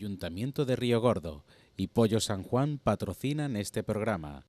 Ayuntamiento de Río Gordo y Pollo San Juan patrocinan este programa.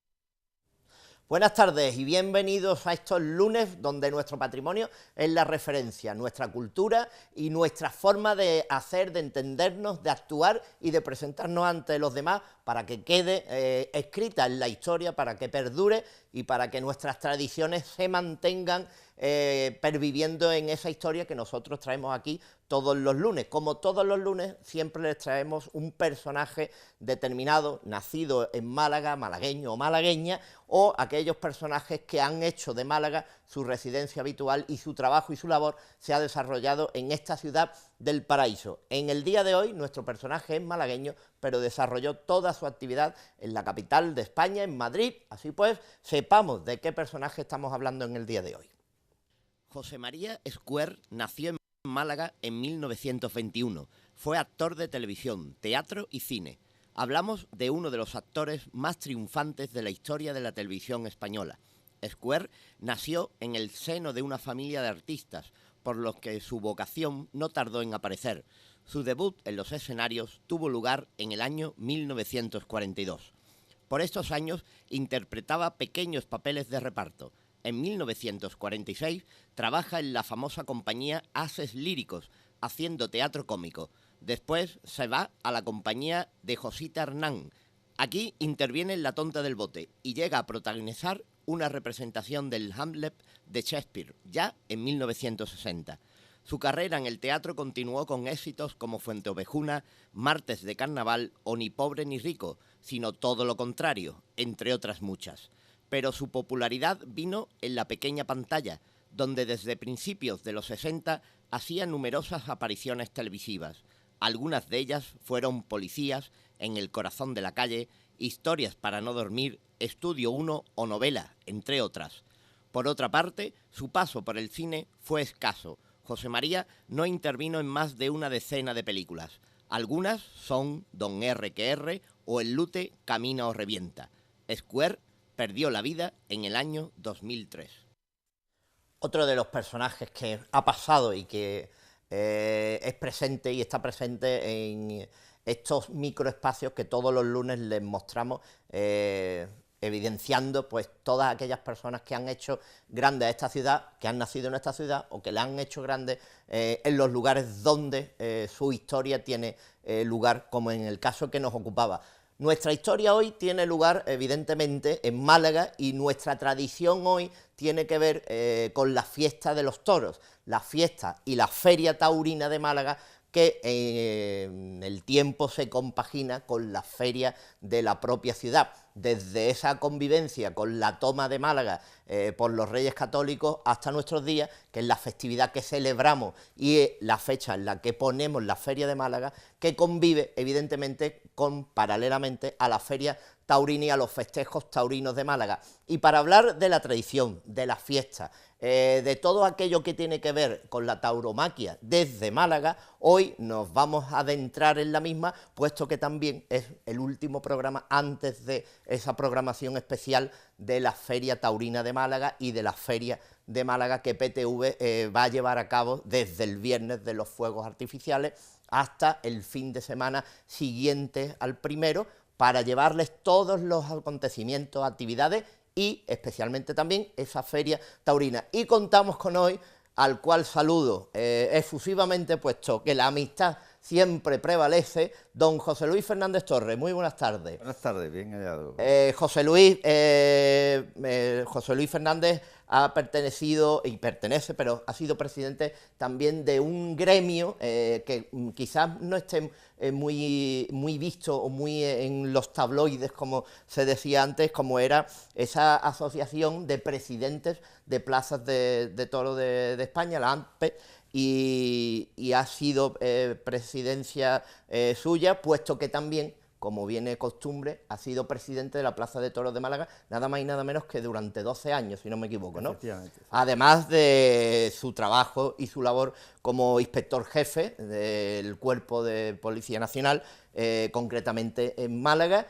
Buenas tardes y bienvenidos a estos lunes donde nuestro patrimonio es la referencia, nuestra cultura y nuestra forma de hacer, de entendernos, de actuar y de presentarnos ante los demás para que quede escrita en la historia, para que perdure y para que nuestras tradiciones se mantengan perviviendo en esa historia que nosotros traemos aquí todos los lunes. Como todos los lunes, siempre les traemos un personaje determinado, nacido en Málaga, malagueño o malagueña, o aquellos personajes que han hecho de Málaga su residencia habitual y su trabajo y su labor se ha desarrollado en esta ciudad del paraíso. En el día de hoy, nuestro personaje es malagueño, pero desarrolló toda su actividad en la capital de España, en Madrid. Así pues, sepamos de qué personaje estamos hablando en el día de hoy. José María Escuer nació en Málaga en 1921. Fue actor de televisión, teatro y cine. Hablamos de uno de los actores más triunfantes de la historia de la televisión española. Escuer nació en el seno de una familia de artistas, por lo que su vocación no tardó en aparecer. Su debut en los escenarios tuvo lugar en el año 1942. Por estos años interpretaba pequeños papeles de reparto. En 1946 trabaja en la famosa compañía Ases Líricos, haciendo teatro cómico. Después se va a la compañía de Josita Hernán. Aquí interviene en La tonta del bote y llega a protagonizar una representación del Hamlet de Shakespeare, ya en 1960. Su carrera en el teatro continuó con éxitos como Fuenteovejuna, Martes de Carnaval o Ni pobre ni rico, sino todo lo contrario, entre otras muchas. Pero su popularidad vino en la pequeña pantalla, donde desde principios de los 60 hacía numerosas apariciones televisivas. Algunas de ellas fueron Policías, En el corazón de la calle, Historias para no dormir, Estudio 1 o Novela, entre otras. Por otra parte, su paso por el cine fue escaso. José María no intervino en más de una decena de películas. Algunas son Don R que R o El Lute camina o revienta. Escuer perdió la vida en el año 2003. Otro de los personajes que ha pasado y que es presente y está presente en estos microespacios que todos los lunes les mostramos, evidenciando pues todas aquellas personas que han hecho grande a esta ciudad, que han nacido en esta ciudad o que la han hecho grande en los lugares donde su historia tiene lugar, como en el caso que nos ocupaba. Nuestra historia hoy tiene lugar, evidentemente, en Málaga y nuestra tradición hoy tiene que ver con la fiesta de los toros, la fiesta y la feria taurina de Málaga, que en el tiempo se compagina con la feria de la propia ciudad. Desde esa convivencia con la toma de Málaga por los Reyes Católicos hasta nuestros días, que es la festividad que celebramos y la fecha en la que ponemos la Feria de Málaga, que convive evidentemente paralelamente a la Feria Taurina y a los festejos taurinos de Málaga. Y para hablar de la tradición, de la fiesta, de todo aquello que tiene que ver con la tauromaquia desde Málaga, hoy nos vamos a adentrar en la misma, puesto que también es el último programa antes de esa programación especial de la Feria Taurina de Málaga y de la Feria de Málaga que PTV va a llevar a cabo desde el viernes de los fuegos artificiales hasta el fin de semana siguiente al primero, para llevarles todos los acontecimientos, actividades y especialmente también esa feria taurina. Y contamos con hoy, al cual saludo efusivamente, puesto que la amistad siempre prevalece, don José Luis Fernández Torres. Muy buenas tardes. Buenas tardes, bien hallado. José Luis Fernández ha pertenecido y pertenece, pero ha sido presidente también de un gremio que quizás no esté muy visto o muy en los tabloides, como se decía antes, como era esa asociación de presidentes de plazas de toros de España, la AMPE, y ha sido presidencia suya, puesto que también, como viene costumbre, ha sido presidente de la Plaza de Toros de Málaga, nada más y nada menos que durante 12 años, si no me equivoco, ¿no? Efectivamente. Además de su trabajo y su labor como inspector jefe del Cuerpo de Policía Nacional, concretamente en Málaga,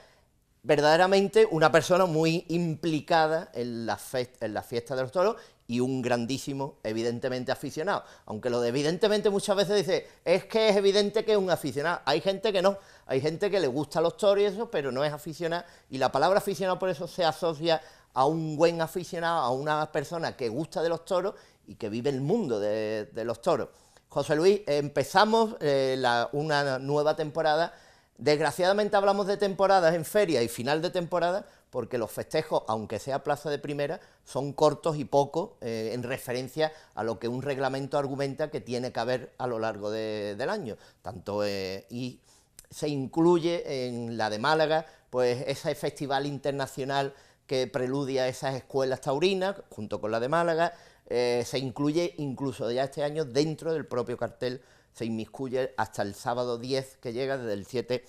verdaderamente una persona muy implicada en la fiesta de los toros y un grandísimo, evidentemente, aficionado. Aunque lo de evidentemente muchas veces dice, es que es evidente que es un aficionado. Hay gente que no, hay gente que le gusta los toros y eso, pero no es aficionado, y la palabra aficionado por eso se asocia a un buen aficionado, a una persona que gusta de los toros y que vive el mundo de los toros. José Luis, empezamos una nueva temporada. Desgraciadamente hablamos de temporadas en feria y final de temporada, porque los festejos, aunque sea plaza de primera, son cortos y pocos en referencia a lo que un reglamento argumenta que tiene que haber a lo largo del año. Y se incluye en la de Málaga, pues ese festival internacional que preludia a esas escuelas taurinas, junto con la de Málaga. Se incluye incluso ya este año dentro del propio cartel, se inmiscuye hasta el sábado 10, que llega desde el 7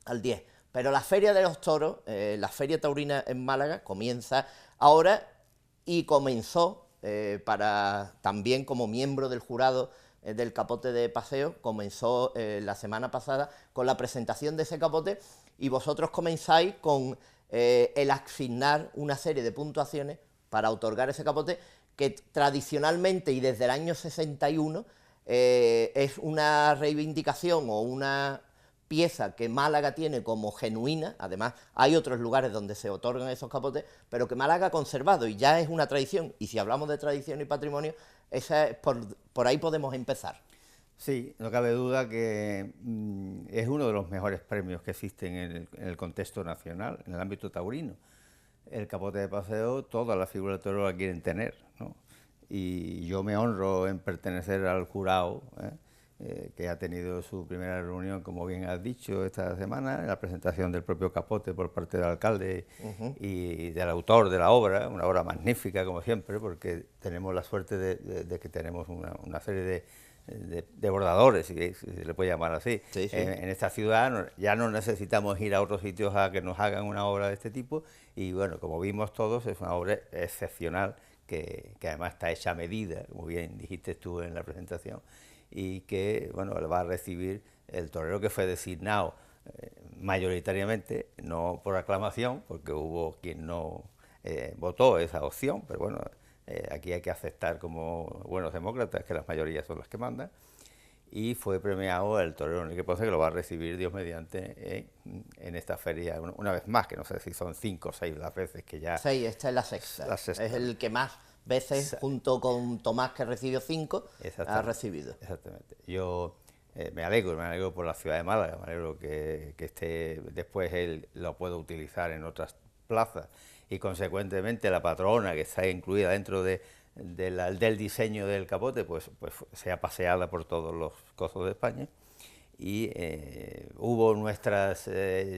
al 10. Pero la Feria de los Toros, la Feria Taurina en Málaga, comienza ahora y comenzó también como miembro del jurado del capote de paseo, comenzó la semana pasada con la presentación de ese capote, y vosotros comenzáis con el asignar una serie de puntuaciones para otorgar ese capote, que tradicionalmente y desde el año 61 es una reivindicación o una pieza que Málaga tiene como genuina. Además hay otros lugares donde se otorgan esos capotes, pero que Málaga ha conservado y ya es una tradición, y si hablamos de tradición y patrimonio, por ahí podemos empezar. Sí, no cabe duda que es uno de los mejores premios que existen en el contexto nacional, en el ámbito taurino. El capote de paseo, todas las figuras de toro la quieren tener, ¿no? Y yo me honro en pertenecer al jurado, que ha tenido su primera reunión, como bien has dicho, esta semana, en la presentación del propio capote por parte del alcalde y del autor de la obra, una obra magnífica, como siempre, porque tenemos la suerte de que tenemos una serie de bordadores, si se le puede llamar así. Sí, sí. En esta ciudad ya no necesitamos ir a otros sitios a que nos hagan una obra de este tipo, y bueno, como vimos todos, es una obra excepcional que además está hecha a medida, como bien dijiste tú en la presentación, y que bueno, va a recibir el torero que fue designado mayoritariamente, no por aclamación, porque hubo quien no votó esa opción, pero bueno, aquí hay que aceptar como buenos demócratas que las mayorías son las que mandan, y fue premiado el torero Enrique Ponce, que lo va a recibir Dios mediante en esta feria una vez más, que no sé si son 5 o 6 las veces que ya... 6, esta es la sexta. La sexta. Es el que más veces, junto con Tomás, que recibió 5, ha recibido. Exactamente. Yo me alegro por la ciudad de Málaga, me alegro que después él lo pueda utilizar en otras plazas, y consecuentemente la patrona, que está incluida dentro del diseño del capote, pues sea paseada por todos los cosos de España. Y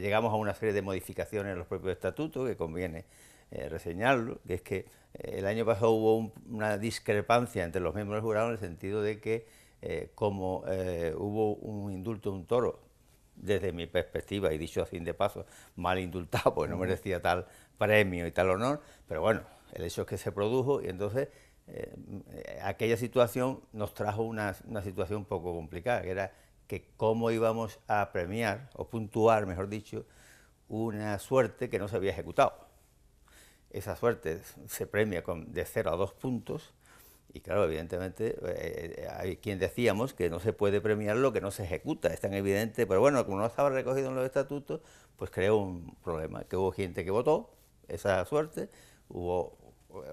llegamos a una serie de modificaciones en los propios estatutos que conviene reseñarlo, que es que el año pasado hubo una discrepancia entre los miembros del jurado, en el sentido de que como hubo un indulto de un toro, desde mi perspectiva, y dicho así de paso, mal indultado, porque no merecía tal premio y tal honor, pero bueno, el hecho es que se produjo, y entonces aquella situación nos trajo una situación un poco complicada, que era que cómo íbamos a premiar, o puntuar, mejor dicho, una suerte que no se había ejecutado. Esa suerte se premia de 0 a 2 puntos, y claro, evidentemente hay quien decíamos que no se puede premiar lo que no se ejecuta, es tan evidente, pero bueno, como no estaba recogido en los estatutos, pues creó un problema, que hubo gente que votó esa suerte, hubo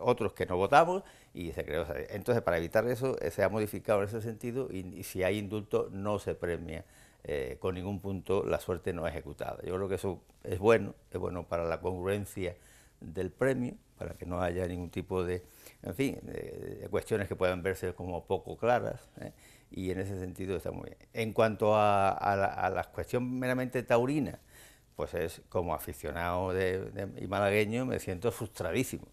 otros que no votamos, y se creó. Entonces, para evitar eso, se ha modificado en ese sentido, y si hay indulto no se premia con ningún punto la suerte no ejecutada. Yo creo que eso es bueno para la congruencia del premio, para que no haya ningún tipo de cuestiones que puedan verse como poco claras, y en ese sentido está muy bien. En cuanto a la cuestión meramente taurina, pues es como aficionado y malagueño me siento frustradísimo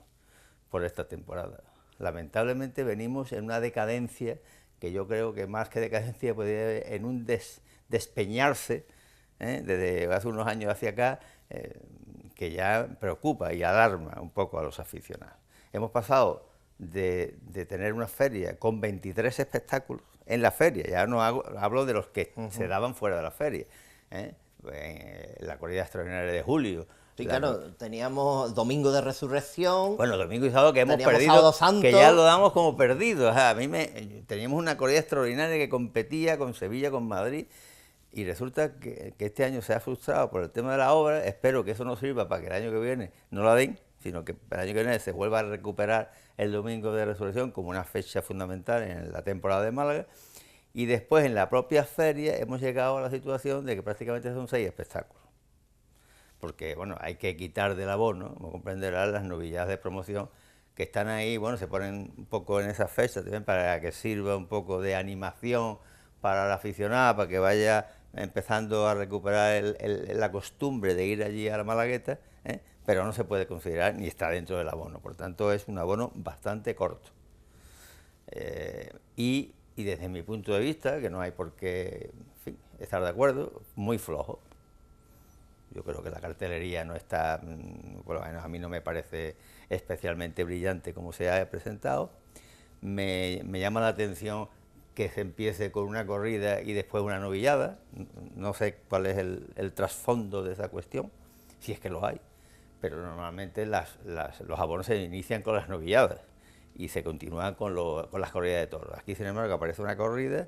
por esta temporada. Lamentablemente venimos en una decadencia que yo creo que más que decadencia podría haber en un despeñarse, desde hace unos años hacia acá, que ya preocupa y alarma un poco a los aficionados. Hemos pasado de tener una feria con 23 espectáculos en la feria, ya no hablo de los que se daban fuera de la feria, la corrida extraordinaria de julio, Sí, claro, teníamos Domingo de Resurrección. Bueno, domingo y sábado que hemos teníamos perdido, Sábado Santo. que ya lo damos como perdido. O sea, teníamos una corrida extraordinaria que competía con Sevilla, con Madrid, y resulta que este año se ha frustrado por el tema de la obra. Espero que eso no sirva para que el año que viene no la den, sino que el año que viene se vuelva a recuperar el Domingo de Resurrección como una fecha fundamental en la temporada de Málaga. Y después, en la propia feria, hemos llegado a la situación de que prácticamente son 6 espectáculos. Porque, bueno, hay que quitar del abono, como comprenderás, las novilladas de promoción que están ahí, bueno, se ponen un poco en esas fechas también para que sirva un poco de animación para el aficionado, para que vaya empezando a recuperar la costumbre de ir allí a la Malagueta, pero no se puede considerar ni está dentro del abono, por tanto es un abono bastante corto. Y desde mi punto de vista, que no hay por qué, en fin, estar de acuerdo, muy flojo. Yo creo que la cartelería no está, bueno, a mí no me parece especialmente brillante como se ha presentado. Me llama la atención que se empiece con una corrida y después una novillada. No sé cuál es el trasfondo de esa cuestión, si es que lo hay, pero normalmente los abonos se inician con las novilladas y se continúan con las corridas de toros. Aquí, sin embargo, aparece una corrida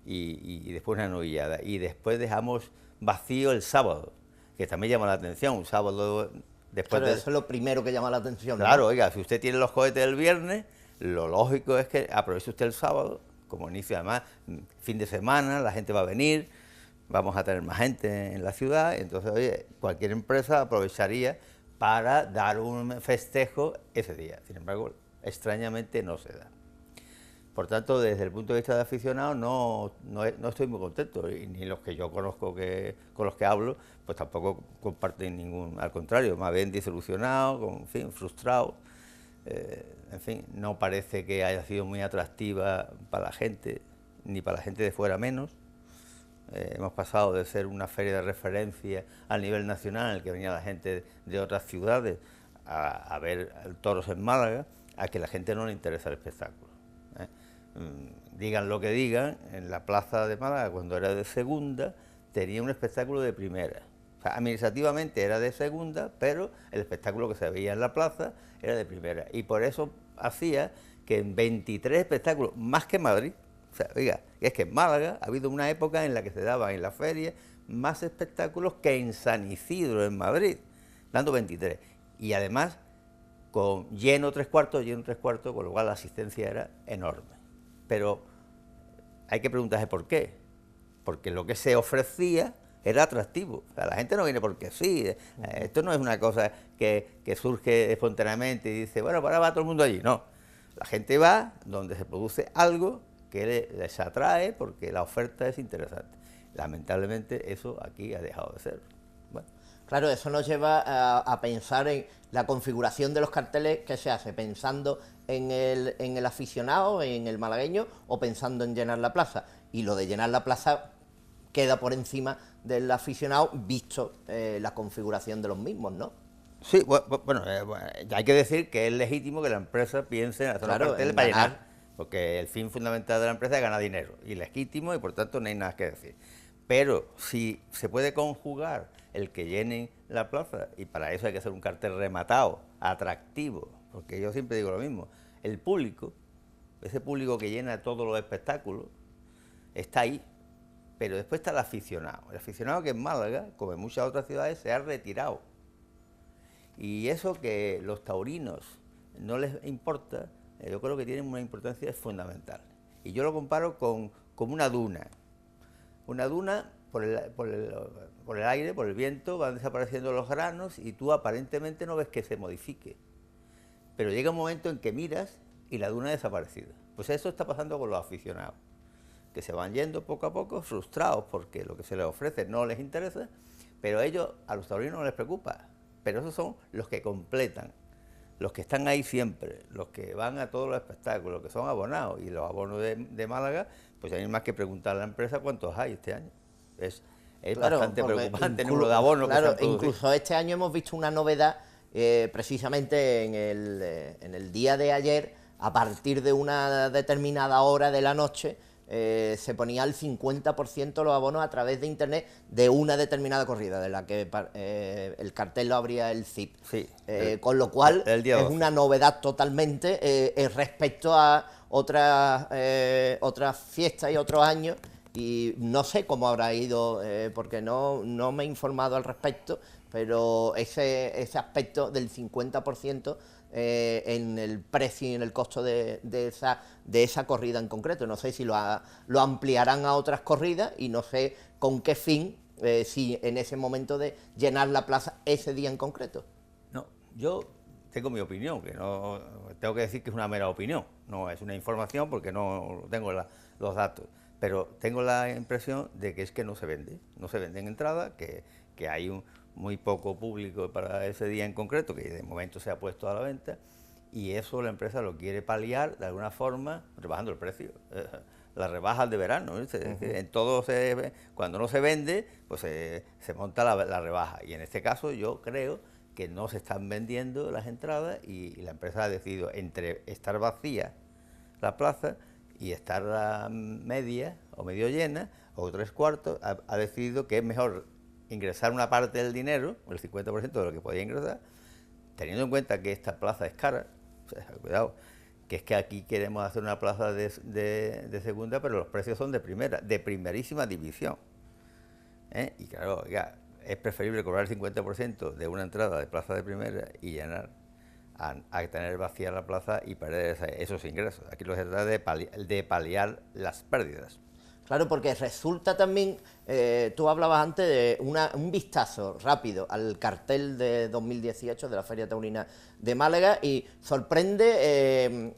y después una novillada, y después dejamos vacío el sábado, que también llama la atención. Un sábado después Pero eso es lo primero que llama la atención, ¿no? Claro, oiga, si usted tiene los cohetes el viernes, lo lógico es que aproveche usted el sábado, como inicio, además, fin de semana, la gente va a venir, vamos a tener más gente en la ciudad, entonces, oye, cualquier empresa aprovecharía para dar un festejo ese día. Sin embargo, extrañamente no se da. Por tanto, desde el punto de vista de aficionados, no estoy muy contento, y ni los que yo conozco con los que hablo, pues tampoco comparten ningún, al contrario, más bien desilusionados, en fin, frustrados. En fin, no parece que haya sido muy atractiva para la gente, ni para la gente de fuera menos. Hemos pasado de ser una feria de referencia a nivel nacional, en el que venía la gente de otras ciudades a ver toros en Málaga, a que la gente no le interesa el espectáculo. Digan lo que digan, en la plaza de Málaga, cuando era de segunda, tenía un espectáculo de primera. O sea, administrativamente era de segunda, pero el espectáculo que se veía en la plaza era de primera. Y por eso hacía que en 23 espectáculos, más que Madrid, o sea, oiga, es que en Málaga ha habido una época en la que se daban en la feria más espectáculos que en San Isidro, en Madrid, dando 23. Y además, con lleno 3/4, con lo cual la asistencia era enorme. Pero hay que preguntarse por qué. Porque lo que se ofrecía era atractivo. O sea, la gente no viene porque sí. Esto no es una cosa que surge espontáneamente y dice, bueno, ahora va todo el mundo allí. No. La gente va donde se produce algo que les atrae porque la oferta es interesante. Lamentablemente eso aquí ha dejado de ser. Bueno. Claro, eso nos lleva a pensar en la configuración de los carteles que se hace, pensando en el aficionado, en el malagueño, o pensando en llenar la plaza. Y lo de llenar la plaza queda por encima del aficionado, visto la configuración de los mismos, ¿no? Sí, bueno, hay que decir que es legítimo que la empresa piense en hacer los carteles para llenar, porque el fin fundamental de la empresa es ganar dinero, y legítimo, y por tanto no hay nada que decir. Pero si se puede conjugar el que llenen la plaza, y para eso hay que hacer un cartel rematado, atractivo, porque yo siempre digo lo mismo, el público, ese público que llena todos los espectáculos, está ahí, pero después está el aficionado que en Málaga, como en muchas otras ciudades, se ha retirado. Y eso que los taurinos no les importa, yo creo que tienen una importancia fundamental. Y yo lo comparo con una duna. Una duna, por el aire, por el viento, van desapareciendo los granos y tú aparentemente no ves que se modifique. Pero llega un momento en que miras y la duna ha desaparecido. Pues eso está pasando con los aficionados, que se van yendo poco a poco, frustrados porque lo que se les ofrece no les interesa, pero a los taurinos no les preocupa. Pero esos son los que completan, los que están ahí siempre, los que van a todos los espectáculos, que son abonados. Y los abonos de Málaga, pues hay más que preguntar a la empresa cuántos hay este año. Es claro, bastante preocupante el número de abonos. Claro, incluso este año hemos visto una novedad, precisamente en el día de ayer, a partir de una determinada hora de la noche, se ponía al 50% los abonos a través de internet de una determinada corrida, de la que el cartel lo abría el CIP. Sí, con lo cual el día es 12. una novedad totalmente respecto a otras fiestas y otros años. Y no sé cómo habrá ido, porque no me he informado al respecto, pero ese aspecto del 50% en el precio y en el costo de esa corrida en concreto. No sé si lo ampliarán a otras corridas y no sé con qué fin, si en ese momento de llenar la plaza ese día en concreto. No, yo tengo mi opinión, que no tengo que decir que es una mera opinión, no es una información porque no tengo los datos, pero tengo la impresión de que es que no se venden entradas, que hay muy poco público para ese día en concreto, que de momento se ha puesto a la venta, y eso la empresa lo quiere paliar de alguna forma rebajando el precio. Las rebajas de verano, ¿no? En todo cuando no se vende, pues se monta la rebaja, y en este caso yo creo que no se están vendiendo las entradas y la empresa ha decidido entre estar vacía la plaza y estar media o medio llena o 3/4, ha decidido que es mejor ingresar una parte del dinero, el 50% de lo que podía ingresar, teniendo en cuenta que esta plaza es cara. O sea, cuidado, que es que aquí queremos hacer una plaza de segunda, pero los precios son de primera, de primerísima división. Y claro, oiga, es preferible cobrar el 50% de una entrada de plaza de primera y llenar a tener vacía la plaza y perder esos ingresos. Aquí lo que se trata de paliar las pérdidas. Claro, porque resulta también, tú hablabas antes de un vistazo rápido al cartel de 2018 de la Feria Taurina de Málaga y sorprende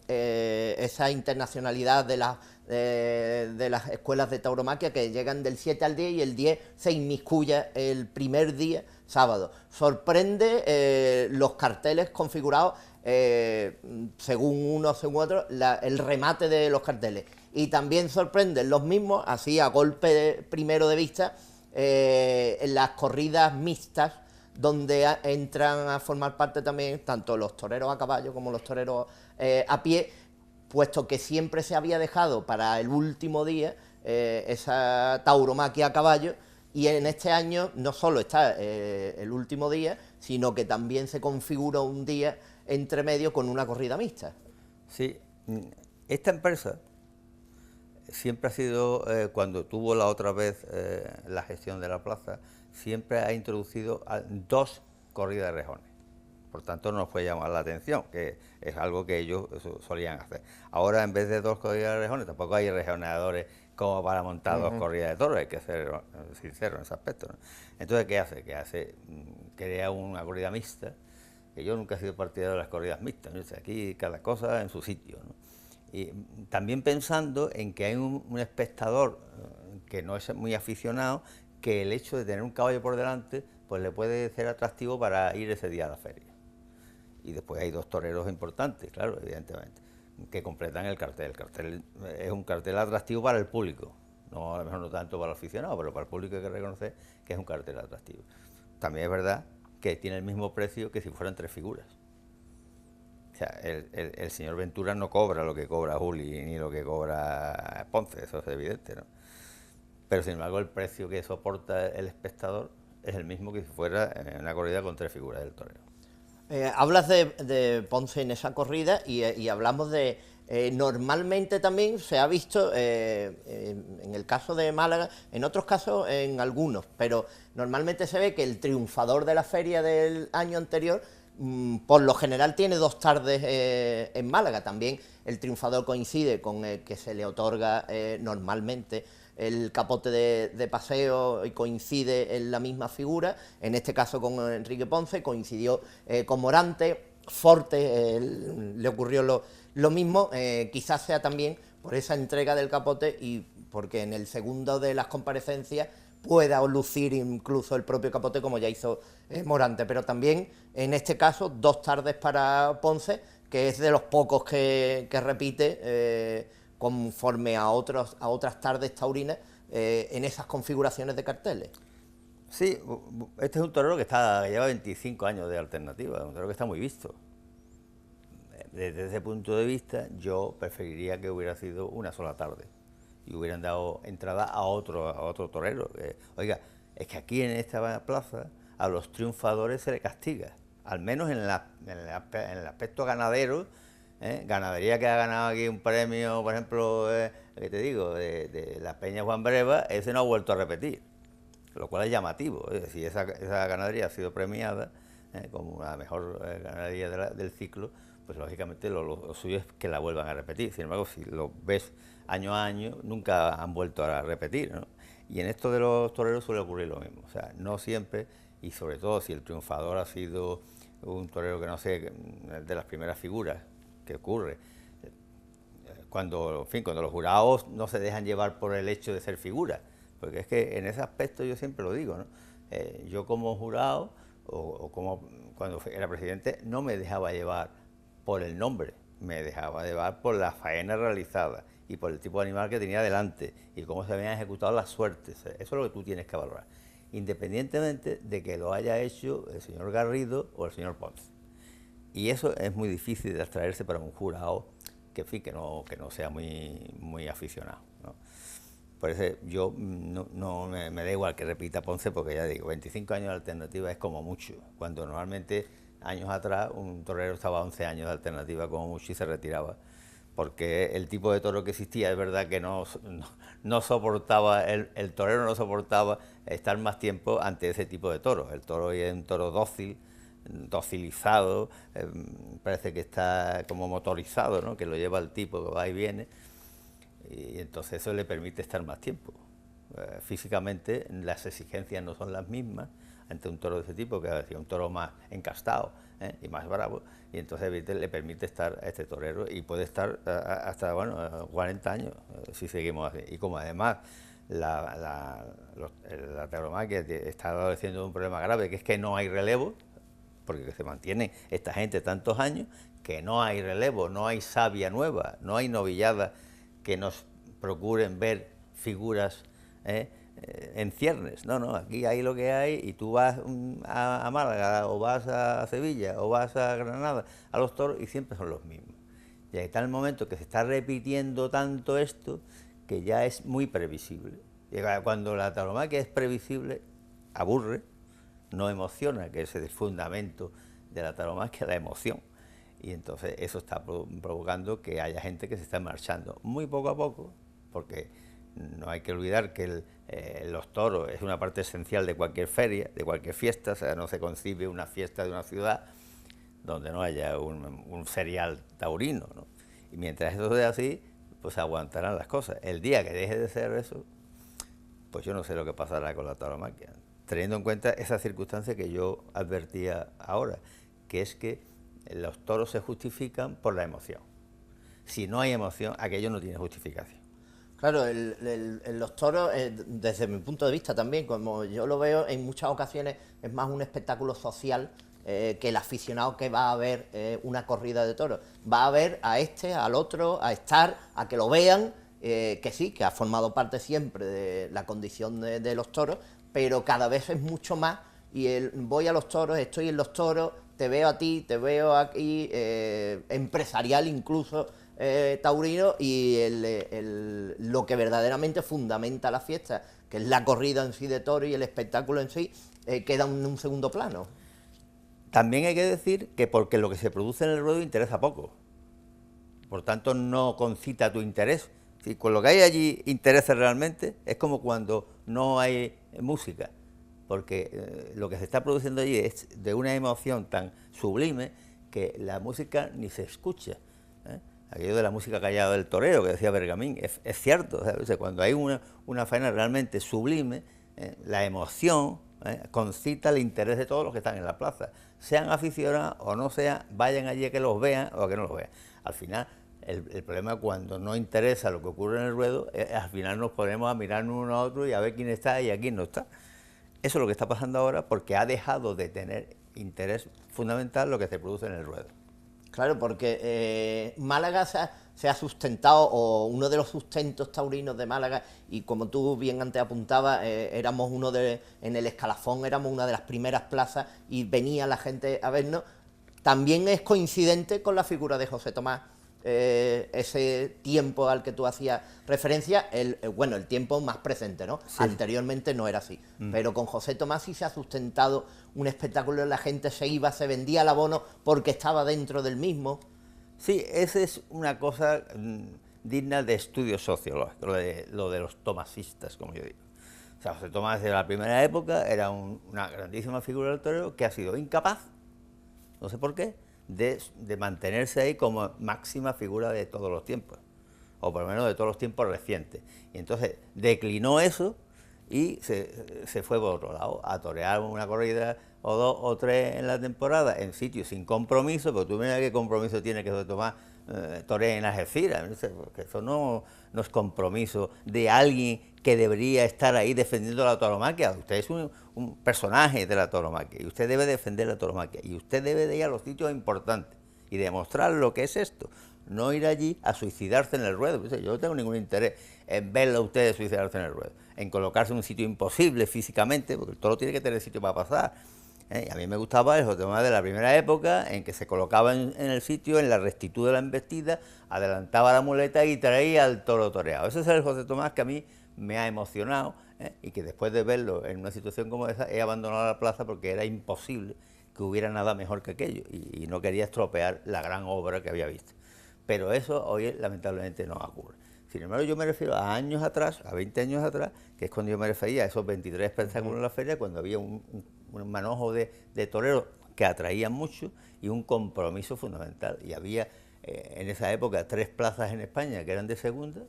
esa internacionalidad de las escuelas de tauromaquia que llegan del 7 al 10 y el 10 se inmiscuya el primer día, sábado. Sorprende los carteles configurados según uno, según otro, el remate de los carteles. Y también sorprenden los mismos, así a golpe primero de vista, en las corridas mixtas, donde entran a formar parte también tanto los toreros a caballo como los toreros a pie, puesto que siempre se había dejado para el último día esa tauromaquia a caballo, y en este año no solo está el último día, sino que también se configura un día entre medio con una corrida mixta. Sí, esta empresa siempre ha sido, cuando tuvo la otra vez la gestión de la plaza, siempre ha introducido 2 corridas de rejones. Por tanto, no nos puede llamar la atención, que es algo que ellos solían hacer. Ahora, en vez de 2 corridas de rejones, tampoco hay rejoneadores como para montar 2 corridas de toros, hay que ser sincero en ese aspecto, ¿no? Entonces, ¿qué hace? Crea una corrida mixta, que yo nunca he sido partidario de las corridas mixtas, ¿no? Aquí cada cosa en su sitio, ¿no? Y también pensando en que hay un espectador que no es muy aficionado, que el hecho de tener un caballo por delante pues le puede ser atractivo para ir ese día a la feria. Y después hay 2 toreros importantes, claro, evidentemente, que completan el cartel. El cartel es un cartel atractivo para el público, no, a lo mejor no tanto para el aficionado, pero para el público hay que reconocer que es un cartel atractivo. También es verdad que tiene el mismo precio que si fueran 3 figuras. O sea, el señor Ventura no cobra lo que cobra Juli ni lo que cobra Ponce, eso es evidente, ¿no? Pero sin embargo el precio que soporta el espectador es el mismo que si fuera una corrida con 3 figuras del torero. Hablas de Ponce en esa corrida y hablamos de... normalmente también se ha visto, en el caso de Málaga, en otros casos en algunos, pero normalmente se ve que el triunfador de la feria del año anterior, por lo general tiene 2 tardes en Málaga. También el triunfador coincide con el que se le otorga normalmente el capote de paseo y coincide en la misma figura, en este caso con Enrique Ponce, coincidió con Morante, Forte le ocurrió lo mismo, quizás sea también por esa entrega del capote y porque en el segundo de las comparecencias pueda lucir incluso el propio capote como ya hizo Morante, pero también en este caso 2 tardes para Ponce, que es de los pocos que repite conforme a otras tardes taurinas en esas configuraciones de carteles. Sí, este es un torero que lleva 25 años de alternativa, un torero que está muy visto. Desde ese punto de vista, yo preferiría que hubiera sido una sola tarde y hubieran dado entrada a otro torero. Oiga, es que aquí en esta plaza a los triunfadores se les castiga, al menos en el aspecto ganadero. Ganadería que ha ganado aquí un premio, por ejemplo, ¿qué te digo?, de la Peña Juan Breva, ese no ha vuelto a repetir, lo cual es llamativo. Es decir, esa ganadería ha sido premiada como la mejor ganadería del ciclo, pues lógicamente lo suyo es que la vuelvan a repetir. Sin embargo, si lo ves año a año, nunca han vuelto a repetir, ¿no? Y en esto de los toreros suele ocurrir lo mismo, o sea, no siempre, y sobre todo si el triunfador ha sido un torero que no sé, de las primeras figuras que ocurre, cuando los jurados no se dejan llevar por el hecho de ser figuras, porque es que en ese aspecto yo siempre lo digo, ¿no? Yo como jurado o como cuando era presidente no me dejaba llevar por el nombre, me dejaba llevar por la faena realizada y por el tipo de animal que tenía delante y cómo se habían ejecutado las suertes. Eso es lo que tú tienes que valorar, independientemente de que lo haya hecho el señor Garrido o el señor Ponce. Y eso es muy difícil de abstraerse para un jurado que, en fin, que no sea muy aficionado, ¿no? Por eso yo me da igual que repita Ponce, porque ya digo, 25 años de alternativa es como mucho, cuando normalmente años atrás un torero estaba 11 años de alternativa como mucho y se retiraba, porque el tipo de toro que existía es verdad que no soportaba, el torero no soportaba estar más tiempo ante ese tipo de toros. El toro es un toro docilizado, parece que está como motorizado, ¿no?, que lo lleva el tipo que va y viene, y entonces eso le permite estar más tiempo. Físicamente las exigencias no son las mismas ante un toro de ese tipo, que es un toro más encastado y más bravo, y entonces le permite estar a este torero y puede estar hasta 40 años si seguimos así. Y como además la tauromaquia está padeciendo un problema grave, que es que no hay relevo, porque se mantiene esta gente tantos años, que no hay relevo, no hay savia nueva, no hay novilladas que nos procuren ver figuras en ciernes. No, aquí hay lo que hay, y tú vas a Málaga, o vas a Sevilla, o vas a Granada, a los toros, y siempre son los mismos. Y hay tal momento que se está repitiendo tanto esto, que ya es muy previsible. Y cuando la tauromaquia es previsible, aburre, no emociona, que ese es el fundamento de la tauromaquia, la emoción. Y entonces eso está provocando que haya gente que se está marchando muy poco a poco, porque no hay que olvidar que los toros es una parte esencial de cualquier feria, de cualquier fiesta. O sea, no se concibe una fiesta de una ciudad donde no haya un serial taurino, ¿no? Y mientras eso sea así, pues aguantarán las cosas. El día que deje de ser eso, pues yo no sé lo que pasará con la tauromaquia, teniendo en cuenta esa circunstancia que yo advertía ahora, que es que los toros se justifican por la emoción. Si no hay emoción, aquello no tiene justificación. Claro, los toros, desde mi punto de vista también, como yo lo veo, en muchas ocasiones es más un espectáculo social que el aficionado que va a ver una corrida de toros. Va a ver a este, al otro, a estar, a que lo vean, que sí, que ha formado parte siempre de la condición de los toros, pero cada vez es mucho más, y voy a los toros, estoy en los toros, te veo a ti, te veo aquí, empresarial incluso, taurino, y lo que verdaderamente fundamenta la fiesta, que es la corrida en sí de toros y el espectáculo en sí, queda en un segundo plano. También hay que decir que porque lo que se produce en el ruedo interesa poco, por tanto no concita tu interés. Si con lo que hay allí interesa realmente, es como cuando no hay música, porque lo que se está produciendo allí es de una emoción tan sublime que la música ni se escucha, ¿eh? Aquello de la música callada del torero que decía Bergamín, es cierto. O sea, cuando hay una faena realmente sublime, la emoción concita el interés de todos los que están en la plaza, sean aficionados o no sean, vayan allí a que los vean o a que no los vean. Al final, el problema cuando no interesa lo que ocurre en el ruedo, al final nos ponemos a mirarnos uno a otro y a ver quién está y a quién no está. Eso es lo que está pasando ahora, porque ha dejado de tener interés fundamental lo que se produce en el ruedo. Claro, porque Málaga se ha sustentado, o uno de los sustentos taurinos de Málaga, y como tú bien antes apuntabas, éramos en el escalafón, éramos una de las primeras plazas y venía la gente a vernos. También es coincidente con la figura de José Tomás, ese tiempo al que tú hacías referencia, el tiempo más presente, ¿no? Sí. Anteriormente no era así. Pero con José Tomás sí se ha sustentado un espectáculo, la gente se iba, se vendía el abono porque estaba dentro del mismo. Sí, esa es una cosa digna de estudio sociológico, lo de los tomasistas, como yo digo. O sea, José Tomás de la primera época era una grandísima figura del torero que ha sido incapaz, no sé por qué, de mantenerse ahí como máxima figura de todos los tiempos, o por lo menos de todos los tiempos recientes. Y entonces declinó eso y se fue por otro lado, a torear una corrida o dos o tres en la temporada, en sitios sin compromiso, pero tú mira qué compromiso tiene que tomar torear en Algeciras, que eso no es compromiso de alguien que debería estar ahí defendiendo la tauromaquia. Usted es un personaje de la tauromaquia y usted debe defender la tauromaquia y usted debe de ir a los sitios importantes y demostrar lo que es esto, no ir allí a suicidarse en el ruedo. Yo no tengo ningún interés en verlo a ustedes suicidarse en el ruedo, en colocarse en un sitio imposible físicamente, porque el toro tiene que tener sitio para pasar. A mí me gustaba el José Tomás de la primera época, en que se colocaba en el sitio, en la rectitud de la embestida, adelantaba la muleta y traía al toro toreado. Ese es el José Tomás que a mí me ha emocionado, y que después de verlo en una situación como esa, he abandonado la plaza porque era imposible que hubiera nada mejor que aquello, y no quería estropear la gran obra que había visto. Pero eso hoy lamentablemente no ocurre. Sin embargo, yo me refiero a años atrás, a 20 años atrás, que es cuando yo me refería a esos 23 espectáculos en la feria, cuando había un manojo de toreros que atraían mucho y un compromiso fundamental. Y había en esa época 3 plazas en España que eran de segunda,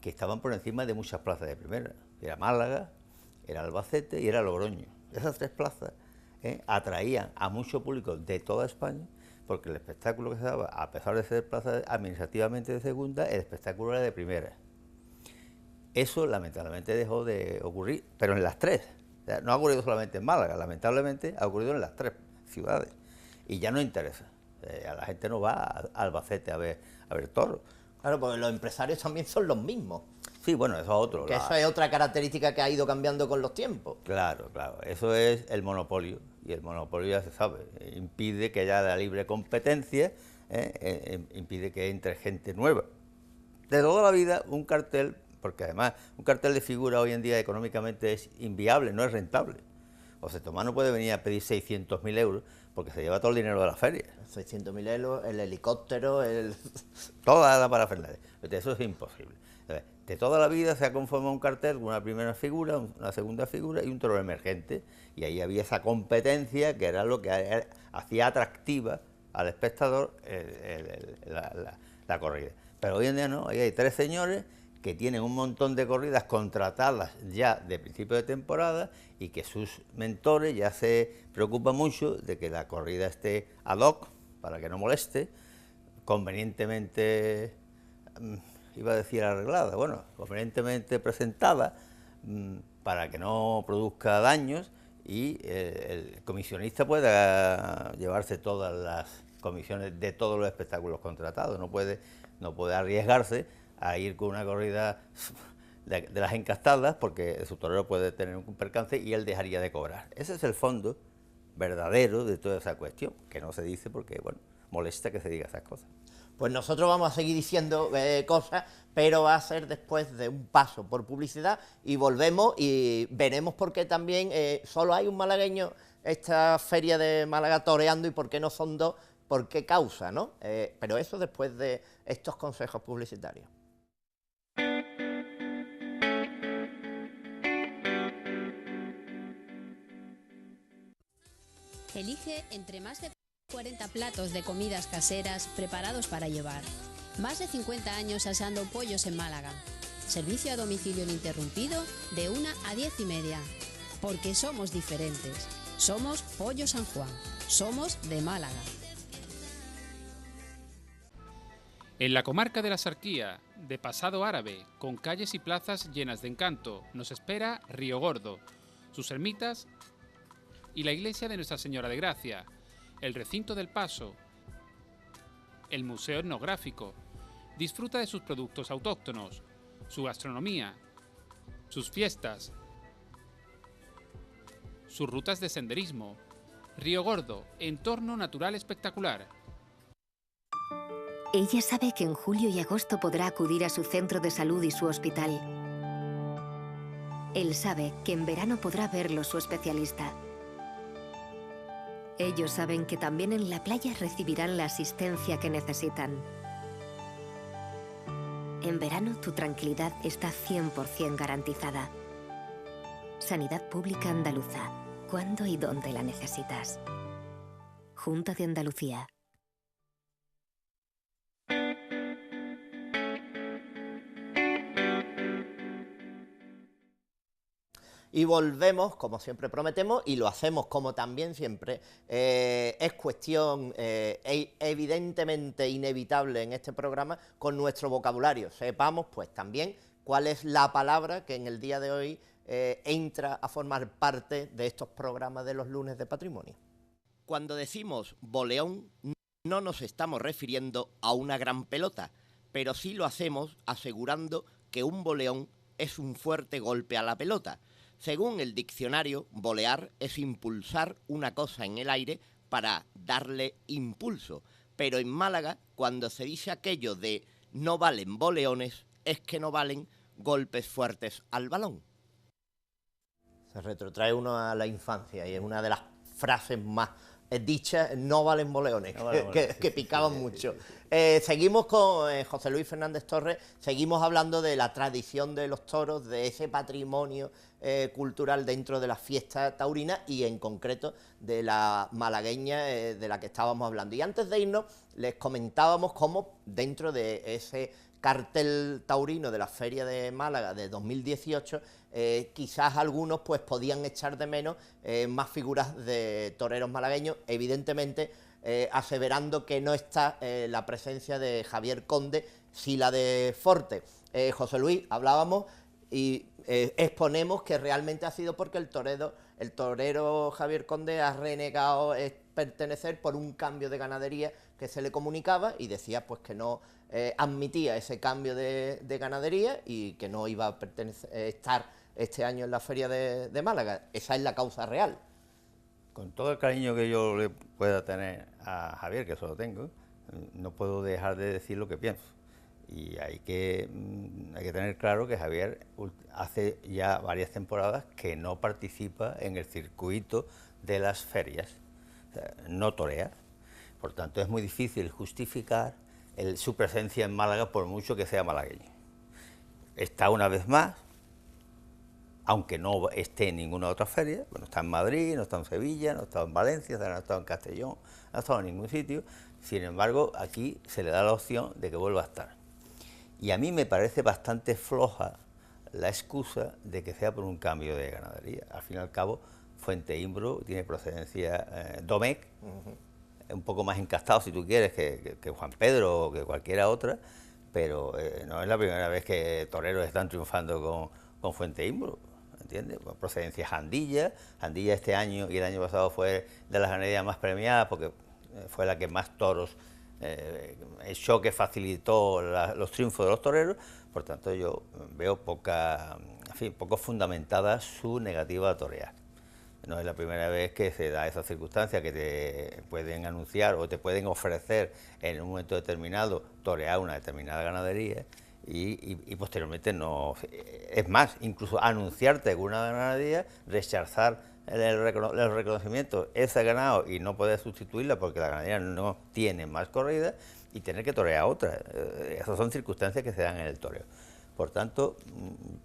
que estaban por encima de muchas plazas de primera. Era Málaga, era Albacete y era Logroño. Esas 3 plazas atraían a mucho público de toda España, porque el espectáculo que se daba, a pesar de ser plaza administrativamente de segunda, el espectáculo era de primera. Eso lamentablemente dejó de ocurrir, pero en las 3. O sea, no ha ocurrido solamente en Málaga, lamentablemente ha ocurrido en las 3 ciudades. Y ya no interesa. A la gente no va a Albacete a ver toros. Claro, porque los empresarios también son los mismos. Sí, bueno, eso es otro. Que eso es otra característica que ha ido cambiando con los tiempos. Claro, eso es el monopolio, y el monopolio ya se sabe, impide que haya la libre competencia, impide que entre gente nueva. De toda la vida un cartel, porque además un cartel de figura hoy en día económicamente es inviable, no es rentable. José Tomás no puede venir a pedir 600.000 euros porque se lleva todo el dinero de la feria. 600.000 euros, el helicóptero, toda la parafernalia. Eso es imposible. De toda la vida se ha conformado un cartel con una primera figura, una segunda figura y un toro emergente, y ahí había esa competencia que era lo que hacía atractiva al espectador la corrida. Pero hoy en día no, ahí hay 3 señores que tienen un montón de corridas contratadas ya de principio de temporada y que sus mentores ya se preocupan mucho de que la corrida esté ad hoc, para que no moleste, convenientemente, iba a decir arreglada, bueno, convenientemente presentada, para que no produzca daños y el comisionista pueda llevarse todas las comisiones de todos los espectáculos contratados, no puede arriesgarse a ir con una corrida de las encastadas porque su torero puede tener un percance y él dejaría de cobrar. Ese es el fondo verdadero de toda esa cuestión, que no se dice porque, bueno, molesta que se diga esas cosas. Pues nosotros vamos a seguir diciendo cosas, pero va a ser después de un paso por publicidad y volvemos y veremos por qué también solo hay un malagueño esta feria de Málaga toreando y por qué no son 2, por qué causa, ¿no? Pero eso después de estos consejos publicitarios. Elige entre más de 40 platos de comidas caseras preparados para llevar. Más de 50 años asando pollos en Málaga. Servicio a domicilio ininterrumpido de 1 a 10:30. Porque somos diferentes. Somos Pollo San Juan. Somos de Málaga. En la comarca de la Sarquía, de pasado árabe, con calles y plazas llenas de encanto, nos espera Río Gordo, sus ermitas y la iglesia de Nuestra Señora de Gracia, el recinto del Paso, el museo etnográfico. Disfruta de sus productos autóctonos, su gastronomía, sus fiestas, sus rutas de senderismo. Río Gordo, entorno natural espectacular. Ella sabe que en julio y agosto podrá acudir a su centro de salud y su hospital. Él sabe que en verano podrá verlo su especialista. Ellos saben que también en la playa recibirán la asistencia que necesitan. En verano tu tranquilidad está 100% garantizada. Sanidad Pública Andaluza. ¿Cuándo y dónde la necesitas? Junta de Andalucía. Y volvemos, como siempre prometemos, y lo hacemos como también siempre, es cuestión evidentemente inevitable en este programa con nuestro vocabulario. Sepamos pues también cuál es la palabra que en el día de hoy entra a formar parte de estos programas de los lunes de patrimonio. Cuando decimos boleón, no nos estamos refiriendo a una gran pelota, pero sí lo hacemos asegurando que un boleón es un fuerte golpe a la pelota. Según el diccionario, bolear es impulsar una cosa en el aire para darle impulso. Pero en Málaga, cuando se dice aquello de no valen boleones, es que no valen golpes fuertes al balón. Se retrotrae uno a la infancia y es una de las frases más dichas, no valen boleones, no valen boleones, que picaban mucho. Seguimos con José Luis Fernández Torres, seguimos hablando de la tradición de los toros, de ese patrimonio cultural dentro de la fiesta taurina y en concreto de la malagueña de la que estábamos hablando. Y antes de irnos, les comentábamos cómo dentro de ese cartel taurino de la Feria de Málaga de 2018, quizás algunos pues podían echar de menos más figuras de toreros malagueños, evidentemente aseverando que no está la presencia de Javier Conde, sí la de Forte. José Luis, hablábamos y exponemos que realmente ha sido porque el torero Javier Conde ha renegado pertenecer por un cambio de ganadería que se le comunicaba y decía pues que no admitía ese cambio de ganadería y que no iba a estar este año en la Feria de Málaga. Esa es la causa real. Con todo el cariño que yo le pueda tener a Javier, que eso lo tengo, no puedo dejar de decir lo que pienso. Y hay que tener claro que Javier hace ya varias temporadas que no participa en el circuito de las ferias, o sea, no torea. Por tanto, es muy difícil justificar su presencia en Málaga por mucho que sea malagueño. Está una vez más, aunque no esté en ninguna otra feria, bueno, está en Madrid, no está en Sevilla, no está en Valencia, no ha estado en Castellón, no ha estado en ningún sitio. Sin embargo, aquí se le da la opción de que vuelva a estar. Y a mí me parece bastante floja la excusa de que sea por un cambio de ganadería. Al fin y al cabo, Fuenteimbro tiene procedencia Domecq, un poco más encastado, si tú quieres, que Juan Pedro o que cualquiera otra, pero no es la primera vez que toreros están triunfando con Fuenteimbro, ¿entiendes? Procedencia Jandilla. Jandilla este año y el año pasado fue de las ganaderías más premiadas porque fue la que más toros echó, que facilitó los triunfos de los toreros. Por tanto, yo veo poco fundamentada su negativa a torear. No es la primera vez que se da esa circunstancia, que te pueden anunciar o te pueden ofrecer en un momento determinado torear una determinada ganadería y posteriormente no. Es más, incluso anunciarte alguna ganadería, rechazar el reconocimiento ese ganado y no poder sustituirla porque la ganadería no tiene más corrida y tener que torear otra. Esas son circunstancias que se dan en el toreo. Por tanto,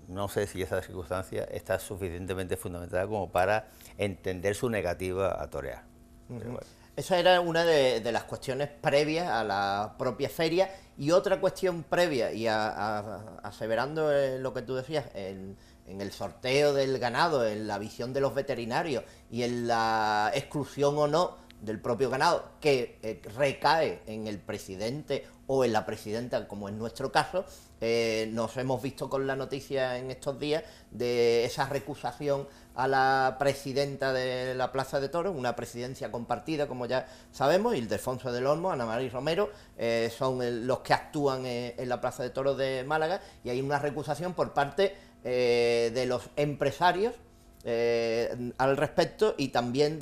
no sé si esa circunstancia está suficientemente fundamentada como para entender su negativa a torear. Bueno. Esa era una de las cuestiones previas a la propia feria y otra cuestión previa, y aseverando lo que tú decías, en el sorteo del ganado, en la visión de los veterinarios y en la exclusión o no del propio ganado, que recae en el presidente o en la presidenta, como en nuestro caso. Nos hemos visto con la noticia en estos días de esa recusación a la presidenta de la Plaza de Toros, una presidencia compartida, como ya sabemos, Ildefonso del Olmo, Ana María Romero, son los que actúan en la Plaza de Toros de Málaga, y hay una recusación por parte de los empresarios al respecto, y también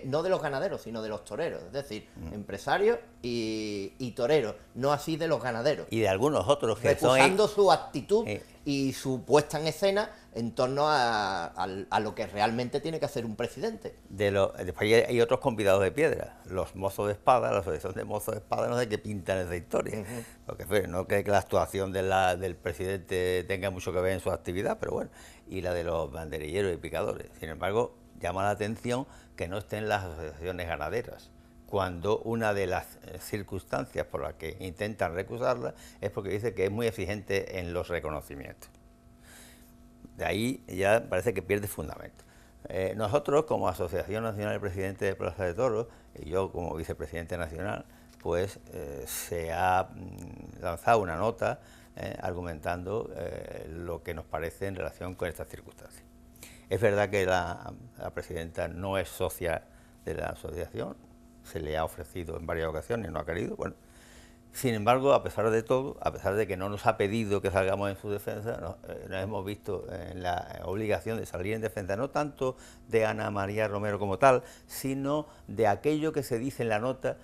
no de los ganaderos, sino de los toreros, es decir, empresarios y toreros, no así de los ganaderos. Y de algunos otros que recusando su actitud y su puesta en escena en torno a lo que realmente tiene que hacer un presidente. Después hay otros convidados de piedra, los mozos de espada, la asociación de mozos de espada, no sé qué pintan esa historia, porque no creo que la actuación del presidente tenga mucho que ver en su actividad, pero bueno, y la de los banderilleros y picadores. Sin embargo, llama la atención que no estén las asociaciones ganaderas, cuando una de las circunstancias por las que intentan recusarla es porque dice que es muy exigente en los reconocimientos. De ahí ya parece que pierde fundamento. Nosotros, como Asociación Nacional de Presidentes de Plaza de Toros, y yo como vicepresidente nacional, pues se ha lanzado una nota argumentando lo que nos parece en relación con estas circunstancias. Es verdad que la presidenta no es socia de la asociación, se le ha ofrecido en varias ocasiones, no ha querido, bueno. Sin embargo, a pesar de todo, a pesar de que no nos ha pedido que salgamos en su defensa, nos hemos visto en la obligación de salir en defensa, no tanto de Ana María Romero como tal, sino de aquello que se dice en la nota,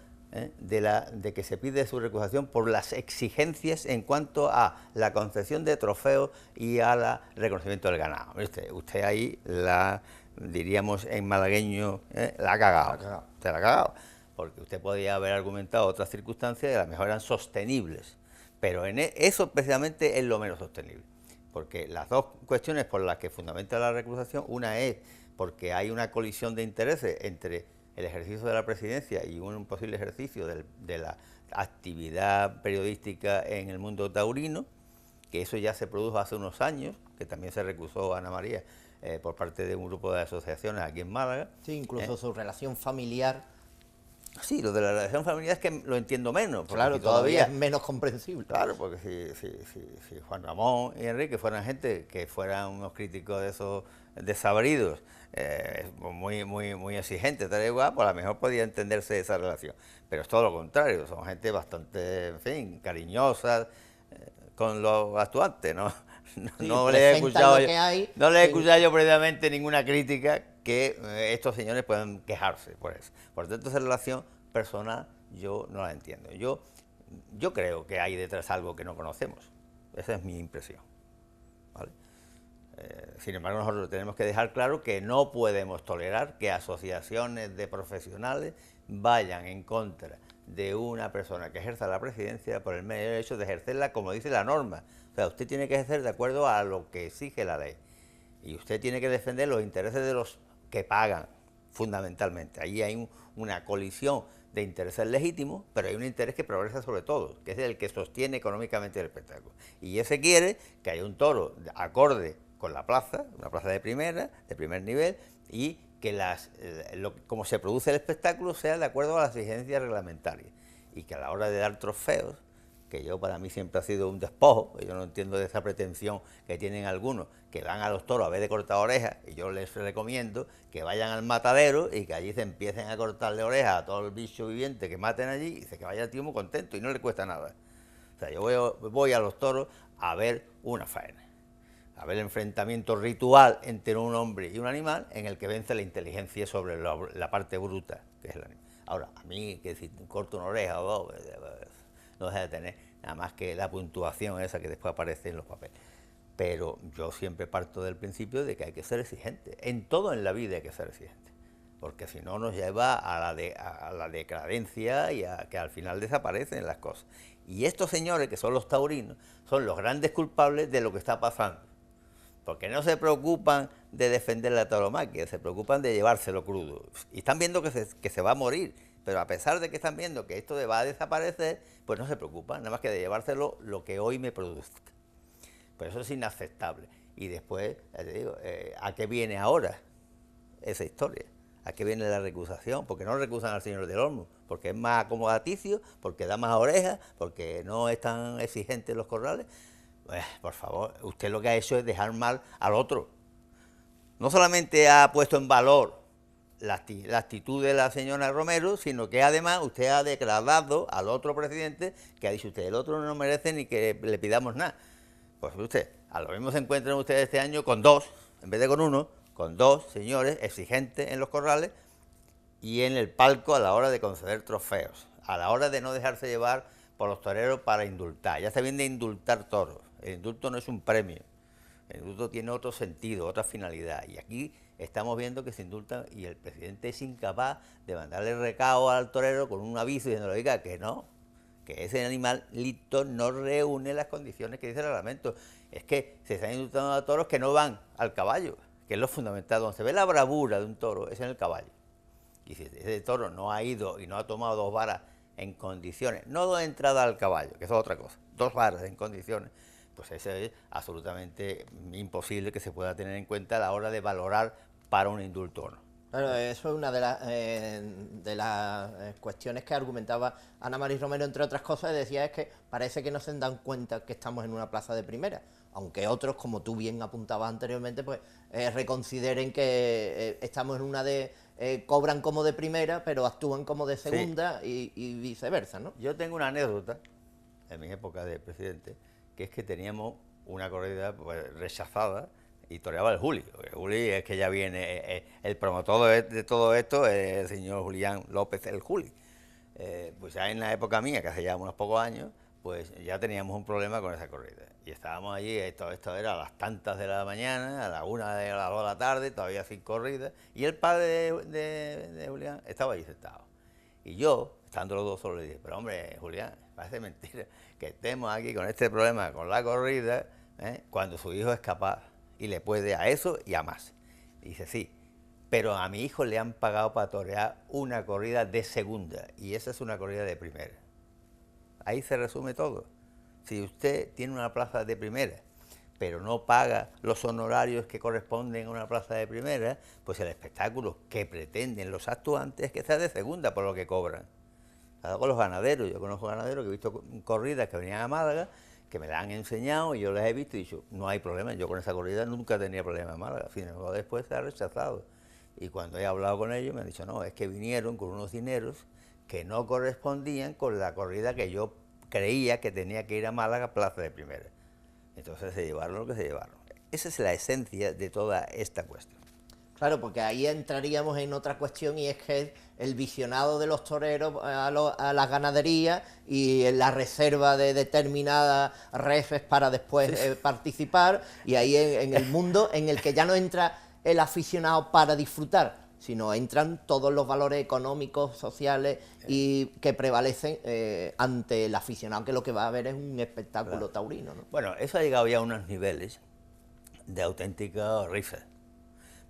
de que se pide su recusación por las exigencias en cuanto a la concesión de trofeos y al reconocimiento del ganado. Usted ahí, diríamos en malagueño, la ha cagado. Usted la ha cagado. Porque usted podía haber argumentado otras circunstancias que a lo mejor eran sostenibles, pero eso precisamente es lo menos sostenible, porque las dos cuestiones por las que fundamenta la recusación, una es porque hay una colisión de intereses entre el ejercicio de la presidencia y un posible ejercicio de la actividad periodística en el mundo taurino, que eso ya se produjo hace unos años, que también se recusó Ana María por parte de un grupo de asociaciones aquí en Málaga. Sí, incluso su relación familiar. Sí, lo de la relación familiar es que lo entiendo menos. Claro, si todavía es menos comprensible. Claro, porque si Juan Ramón y Enrique fueran gente que fueran unos críticos de esos desabridos, muy exigentes, tal y igual, pues a lo mejor podía entenderse esa relación. Pero es todo lo contrario, son gente bastante, en fin, cariñosa con los actuantes, ¿no? Sí, no le he escuchado yo previamente ninguna crítica que estos señores puedan quejarse por eso. Por tanto, esa relación personal yo no la entiendo. Yo creo que hay detrás algo que no conocemos. Esa es mi impresión, ¿vale? Sin embargo, nosotros tenemos que dejar claro que no podemos tolerar que asociaciones de profesionales vayan en contra de una persona que ejerza la presidencia por el mero hecho de ejercerla como dice la norma. O sea, usted tiene que ejercer de acuerdo a lo que exige la ley. Y usted tiene que defender los intereses de los que pagan, fundamentalmente. Ahí hay una colisión de intereses legítimos, pero hay un interés que progresa sobre todo, que es el que sostiene económicamente el espectáculo. Y ese quiere que haya un toro acorde con la plaza, una plaza de primer nivel, y que como se produce el espectáculo sea de acuerdo a las exigencias reglamentarias. Y que a la hora de dar trofeos, que para mí siempre ha sido un despojo, yo no entiendo de esa pretensión que tienen algunos, que van a los toros a vez de cortar orejas, y yo les recomiendo que vayan al matadero y que allí se empiecen a cortarle orejas a todo el bicho viviente que maten allí, y que vaya el tío muy contento y no le cuesta nada. O sea, yo voy a los toros a ver una faena, a ver el enfrentamiento ritual entre un hombre y un animal en el que vence la inteligencia sobre la parte bruta, que es el animal. Ahora, a mí, que si corto una oreja o dos, no deja de tener nada más que la puntuación esa que después aparece en los papeles. Pero yo siempre parto del principio de que hay que ser exigente. En todo en la vida hay que ser exigente, porque si no nos lleva a la decadencia y a que al final desaparecen las cosas. Y estos señores, que son los taurinos, son los grandes culpables de lo que está pasando, porque no se preocupan de defender la tauromaquia, se preocupan de llevárselo crudo. Y están viendo que se va a morir, pero a pesar de que están viendo que esto va a desaparecer, pues no se preocupan, nada más que de llevárselo lo que hoy me produzca. Pues eso es inaceptable. Y después, ya te digo, ¿a qué viene ahora esa historia? ¿A qué viene la recusación? Porque no recusan al señor del Olmo, porque es más acomodaticio, porque da más orejas, porque no es tan exigente en los corrales. Pues, por favor, usted lo que ha hecho es dejar mal al otro. No solamente ha puesto en valor la actitud de la señora Romero, sino que además usted ha declarado al otro presidente que ha dicho usted, el otro no merece ni que le pidamos nada. Pues usted, a lo mismo se encuentran ustedes este año con dos, en vez de con uno, con 2 señores exigentes en los corrales y en el palco a la hora de conceder trofeos, a la hora de no dejarse llevar por los toreros para indultar. Ya se viene de indultar toros. El indulto no es un premio, el indulto tiene otro sentido, otra finalidad, y aquí estamos viendo que se indultan y el presidente es incapaz de mandarle recado al torero con un aviso diciéndole, oiga, que no, que ese animalito no reúne las condiciones que dice el reglamento. Es que se están indultando a toros que no van al caballo, que es lo fundamental. Donde se ve la bravura de un toro es en el caballo. Y si ese toro no ha ido y no ha tomado 2 varas en condiciones, no 2 entradas al caballo, que eso es otra cosa, 2 varas en condiciones, pues eso es absolutamente imposible que se pueda tener en cuenta a la hora de valorar para un indulto o no. Claro, eso es una de las cuestiones que argumentaba Ana María Romero, entre otras cosas, y decía es que parece que no se dan cuenta que estamos en una plaza de primera, aunque otros, como tú bien apuntabas anteriormente, pues reconsideren que estamos en una de... cobran como de primera, pero actúan como de segunda, sí. y viceversa, ¿no? Yo tengo una anécdota, en mi época de presidente, que es que teníamos una corrida pues, rechazada, y toreaba el Juli. El Juli es que ya viene, el promotor de todo esto es el señor Julián López el Juli. Pues ya en la época mía, que hace ya unos pocos años, pues ya teníamos un problema con esa corrida. Y estábamos allí, esto era a las tantas de la mañana, a la 1 de las 2 de la tarde, todavía sin corrida, y el padre de Julián estaba allí sentado. Y yo, estando los dos solos, le dije, pero hombre, Julián, parece mentira que estemos aquí con este problema, con la corrida, cuando su hijo es capaz y le puede a eso y a más. Y dice, sí, pero a mi hijo le han pagado para torear una corrida de segunda, y esa es una corrida de primera. Ahí se resume todo. Si usted tiene una plaza de primera, pero no paga los honorarios que corresponden a una plaza de primera, pues el espectáculo que pretenden los actuantes es que sea de segunda por lo que cobran. Con los ganaderos, yo conozco ganaderos que he visto corridas que venían a Málaga, que me la han enseñado y yo las he visto y he dicho, no hay problema, yo con esa corrida nunca tenía problema en Málaga, sin embargo después se ha rechazado. Y cuando he hablado con ellos me han dicho, no, es que vinieron con unos dineros que no correspondían con la corrida que yo creía que tenía que ir a Málaga, plaza de primera. Entonces se llevaron lo que se llevaron. Esa es la esencia de toda esta cuestión. Claro, porque ahí entraríamos en otra cuestión, y es que el visionado de los toreros a las ganaderías y la reserva de determinadas refes para después participar, y ahí en el mundo en el que ya no entra el aficionado para disfrutar, sino entran todos los valores económicos, sociales y que prevalecen ante el aficionado, que lo que va a ver es un espectáculo taurino, ¿no? Bueno, eso ha llegado ya a unos niveles de auténtica risa,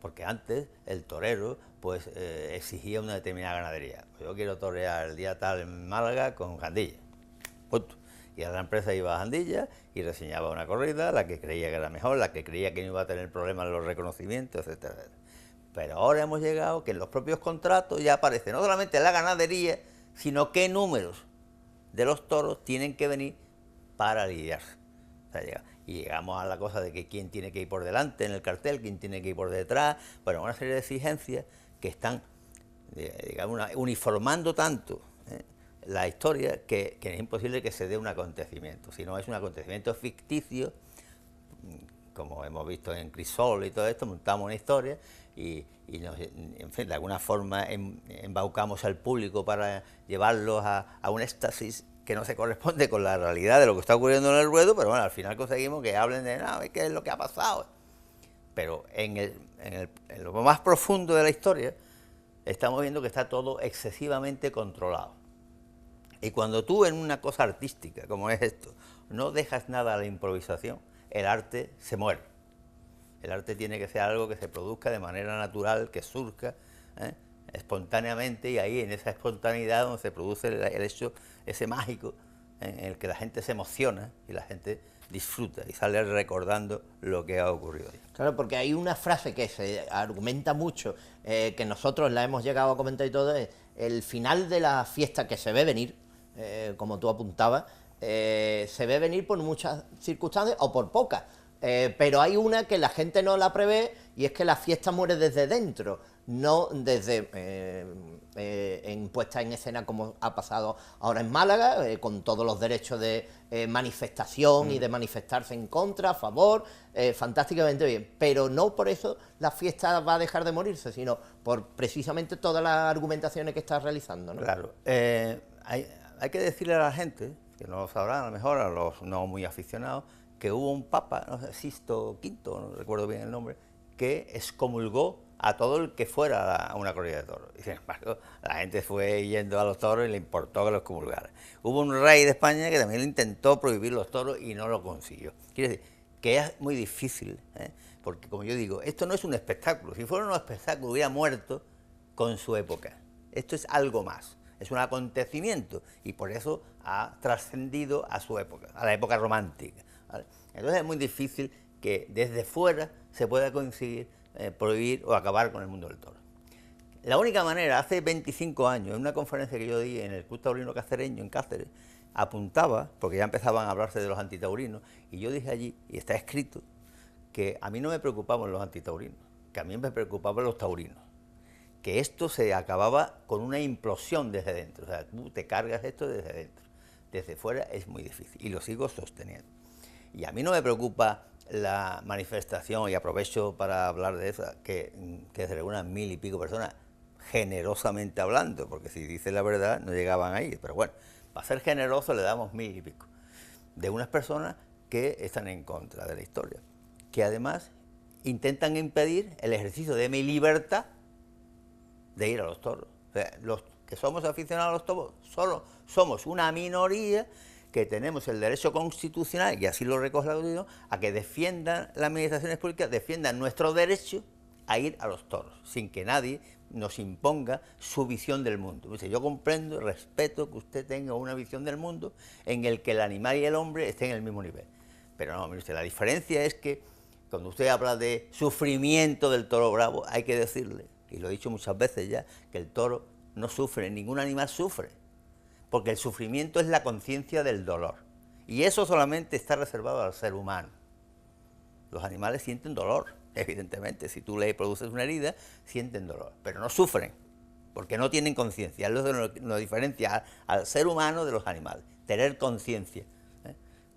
porque antes el torero pues exigía una determinada ganadería. Pues yo quiero torear el día tal en Málaga con Jandilla, punto. Y a la empresa iba a Jandilla y reseñaba una corrida, la que creía que era mejor, la que creía que no iba a tener problemas en los reconocimientos, etcétera, etcétera. Pero ahora hemos llegado que en los propios contratos ya aparece no solamente la ganadería, sino qué números de los toros tienen que venir para lidiarse. O sea, y llegamos a la cosa de que quién tiene que ir por delante en el cartel, quién tiene que ir por detrás, bueno, una serie de exigencias que están, digamos, uniformando tanto la historia que es imposible que se dé un acontecimiento. Si no es un acontecimiento ficticio, como hemos visto en Crisol y todo esto, montamos una historia y nos, en fin, de alguna forma embaucamos al público para llevarlos a un éxtasis que no se corresponde con la realidad de lo que está ocurriendo en el ruedo, pero bueno, al final conseguimos que hablen de nada, qué es lo que ha pasado. Pero en lo más profundo de la historia estamos viendo que está todo excesivamente controlado. Y cuando tú en una cosa artística como es esto no dejas nada a la improvisación, el arte se muere. El arte tiene que ser algo que se produzca de manera natural, que surja espontáneamente, y ahí en esa espontaneidad donde se produce el hecho ese mágico en el que la gente se emociona y la gente disfruta y sale recordando lo que ha ocurrido. Claro, porque hay una frase que se argumenta mucho, que nosotros la hemos llegado a comentar y todo, es el final de la fiesta que se ve venir, como tú apuntabas, se ve venir por muchas circunstancias o por pocas, pero hay una que la gente no la prevé, y es que la fiesta muere desde dentro. no desde en puesta en escena como ha pasado ahora en Málaga, con todos los derechos de manifestación y de manifestarse en contra, a favor, fantásticamente bien, pero no por eso la fiesta va a dejar de morirse, sino por precisamente todas las argumentaciones que estás realizando, ¿no? Claro, hay que decirle a la gente, que no lo sabrán a lo mejor, a los no muy aficionados, que hubo un papa, no sé, Sixto V, no recuerdo bien el nombre, que excomulgó a todo el que fuera a una corrida de toros. Y sin embargo, la gente fue yendo a los toros y le importó que los excomulgara. Hubo un rey de España que también intentó prohibir los toros y no lo consiguió. Quiere decir que es muy difícil, porque como yo digo, esto no es un espectáculo. Si fuera un espectáculo hubiera muerto con su época. Esto es algo más, es un acontecimiento y por eso ha trascendido a su época, a la época romántica, ¿vale? Entonces es muy difícil que desde fuera se pueda conseguir prohibir o acabar con el mundo del toro. La única manera, hace 25 años, en una conferencia que yo di en el Club Taurino Cacereño, en Cáceres, apuntaba, porque ya empezaban a hablarse de los antitaurinos, y yo dije allí, y está escrito, que a mí no me preocupaban los antitaurinos, que a mí me preocupaban los taurinos, que esto se acababa con una implosión desde dentro, o sea, tú te cargas esto desde dentro, desde fuera es muy difícil, y lo sigo sosteniendo. Y a mí no me preocupa la manifestación, y aprovecho para hablar de esa, que se reúnan 1000 y pico personas, generosamente hablando, porque si dice la verdad no llegaban ahí, pero bueno, para ser generoso le damos 1000 y pico, de unas personas que están en contra de la historia, que además intentan impedir el ejercicio de mi libertad de ir a los toros. O sea, los que somos aficionados a los toros solo somos una minoría que tenemos el derecho constitucional, y así lo recoge la Constitución, a que defiendan las administraciones públicas, defiendan nuestro derecho a ir a los toros, sin que nadie nos imponga su visión del mundo. Dice, yo comprendo, respeto que usted tenga una visión del mundo en el que el animal y el hombre estén en el mismo nivel. Pero no, mire usted, la diferencia es que cuando usted habla de sufrimiento del toro bravo, hay que decirle, y lo he dicho muchas veces ya, que el toro no sufre, ningún animal sufre, porque el sufrimiento es la conciencia del dolor, y eso solamente está reservado al ser humano. Los animales sienten dolor, evidentemente, si tú le produces una herida, sienten dolor, pero no sufren, porque no tienen conciencia. Es lo que nos diferencia al ser humano de los animales, tener conciencia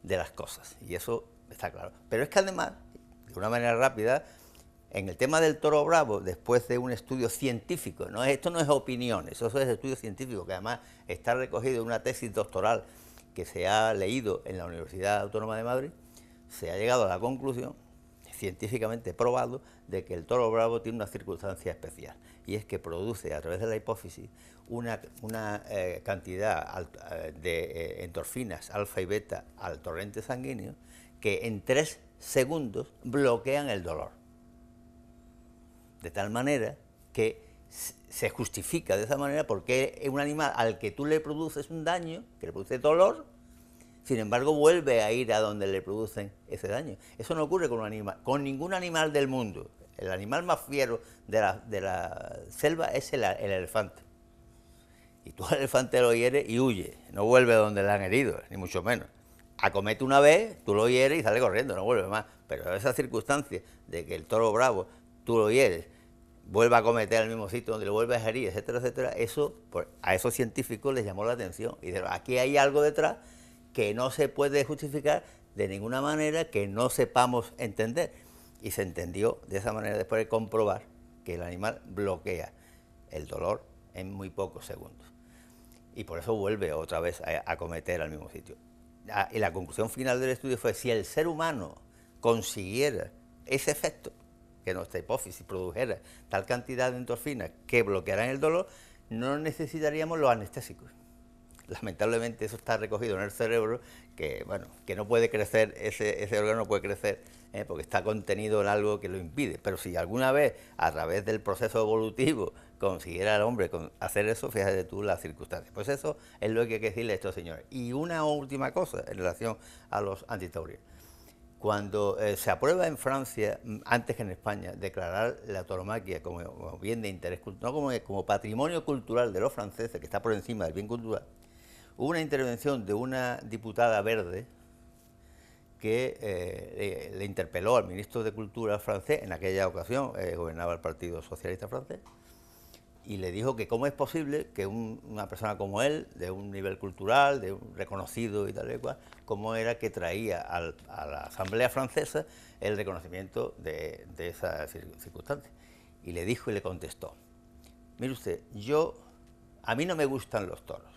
de las cosas, y eso está claro. Pero es que además, de una manera rápida, en el tema del toro bravo, después de un estudio científico, esto no es opinión, eso es estudio científico, que además está recogido en una tesis doctoral que se ha leído en la Universidad Autónoma de Madrid, se ha llegado a la conclusión, científicamente probado, de que el toro bravo tiene una circunstancia especial, y es que produce a través de la hipófisis una cantidad de endorfinas alfa y beta al torrente sanguíneo que en 3 segundos bloquean el dolor. De tal manera que se justifica de esa manera porque es un animal al que tú le produces un daño, que le produce dolor, sin embargo vuelve a ir a donde le producen ese daño. Eso no ocurre con un animal, con ningún animal del mundo. El animal más fiero de la selva es el elefante. Y tú al elefante lo hieres y huye, no vuelve a donde le han herido, ni mucho menos. Acomete una vez, tú lo hieres y sale corriendo, no vuelve más. Pero esa circunstancia de que el toro bravo, tú lo hieres, vuelve a cometer al mismo sitio donde lo vuelve a herir, etcétera, etcétera, eso a esos científicos les llamó la atención. Y dijeron, aquí hay algo detrás que no se puede justificar de ninguna manera que no sepamos entender. Y se entendió de esa manera después de comprobar que el animal bloquea el dolor en muy pocos segundos. Y por eso vuelve otra vez a cometer al mismo sitio. Y la conclusión final del estudio fue, si el ser humano consiguiera ese efecto, que nuestra hipófisis produjera tal cantidad de endorfinas que bloquearan el dolor, no necesitaríamos los anestésicos. Lamentablemente eso está recogido en el cerebro, que bueno, que no puede crecer, ese órgano no puede crecer, porque está contenido en algo que lo impide. Pero si alguna vez, a través del proceso evolutivo, consiguiera el hombre hacer eso, fíjate tú las circunstancias. Pues eso es lo que hay que decirle a estos señores. Y una última cosa en relación a los antitaurinos. Cuando se aprueba en Francia, antes que en España, declarar la tauromaquia como bien de interés cultural, no como patrimonio cultural de los franceses, que está por encima del bien cultural, hubo una intervención de una diputada verde que le interpeló al ministro de Cultura francés, en aquella ocasión gobernaba el Partido Socialista francés, y le dijo que cómo es posible que una persona como él, de un nivel cultural, de un reconocido y tal y cual, cómo era que traía a la Asamblea Francesa el reconocimiento de esa circunstancia. Y le dijo y le contestó: mire usted, a mí no me gustan los toros.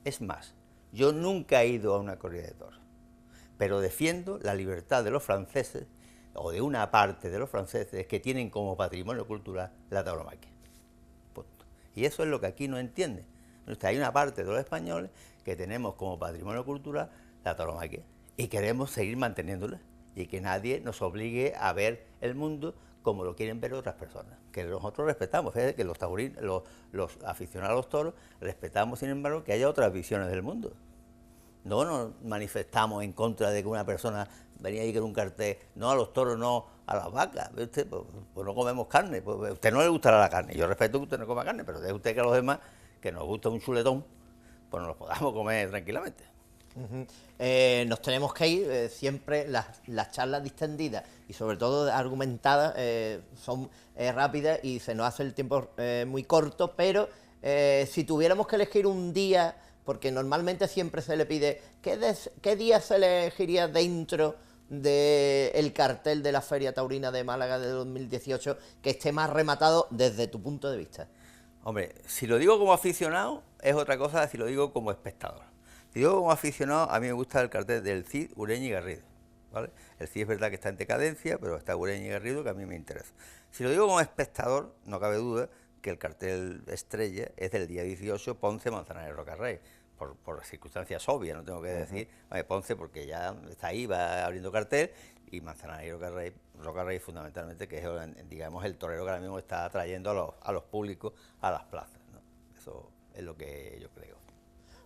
Es más, yo nunca he ido a una corrida de toros, pero defiendo la libertad de los franceses, o de una parte de los franceses, que tienen como patrimonio cultural la tauromaquia. Punto. Y eso es lo que aquí no entiende. Hay una parte de los españoles que tenemos como patrimonio cultural la tauromaquia y queremos seguir manteniéndola, y que nadie nos obligue a ver el mundo como lo quieren ver otras personas, que nosotros respetamos. Fíjate que los aficionados a los toros respetamos, sin embargo, que haya otras visiones del mundo. No nos manifestamos en contra de que una persona venía ahí con un cartel: no a los toros, no a las vacas, ¿viste? Pues no comemos carne, pues a usted no le gustará la carne, yo respeto que usted no coma carne, pero deje usted que a los demás, que nos gusta un chuletón, pues nos lo podamos comer tranquilamente. Nos tenemos que ir, siempre las charlas distendidas y sobre todo argumentadas son rápidas y se nos hace el tiempo muy corto, pero si tuviéramos que elegir un día, porque normalmente siempre se le pide, ¿qué día se elegiría dentro del cartel de la Feria Taurina de Málaga de 2018 que esté más rematado desde tu punto de vista? Hombre, si lo digo como aficionado es otra cosa, si lo digo como espectador. Si digo como aficionado, a mí me gusta el cartel del Cid, Ureña y Garrido, ¿vale? El Cid es verdad que está en decadencia, pero está Ureña y Garrido, que a mí me interesa. Si lo digo como espectador, no cabe duda que el cartel estrella es del día 18, Ponce, Manzanares, Rocarrey, por circunstancias obvias, no tengo que decir Ponce porque ya está ahí, va abriendo cartel, y Manzanares y Rocarrey fundamentalmente, que es, digamos, el torero que ahora mismo está atrayendo a los públicos a las plazas, ¿no? Eso es lo que yo creo.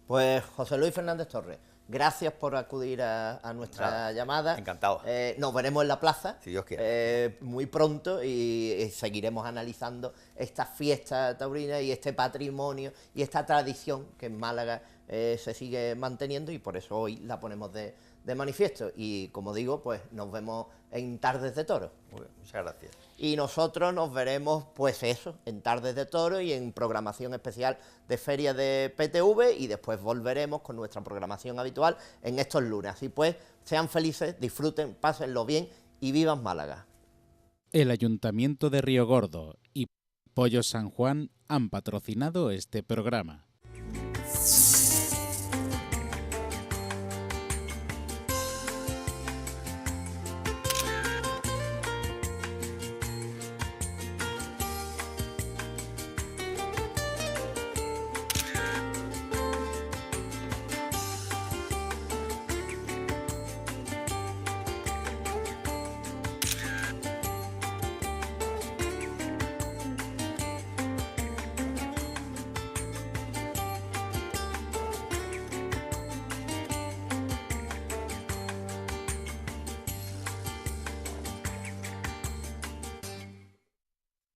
Pues José Luis Fernández Torres, gracias por acudir a nuestra llamada. Encantado. Nos veremos en la plaza, si Dios quiere, muy pronto, y seguiremos analizando esta fiesta taurina y este patrimonio y esta tradición que en Málaga se sigue manteniendo, y por eso hoy la ponemos de manifiesto. Y como digo, pues nos vemos en Tardes de Toro. Muy bien, muchas gracias. Y nosotros nos veremos, pues eso, en Tardes de Toro y en programación especial de Feria de PTV, y después volveremos con nuestra programación habitual en estos lunes. Así pues, sean felices, disfruten, pásenlo bien y vivan Málaga. El Ayuntamiento de Río Gordo y Pollo San Juan han patrocinado este programa.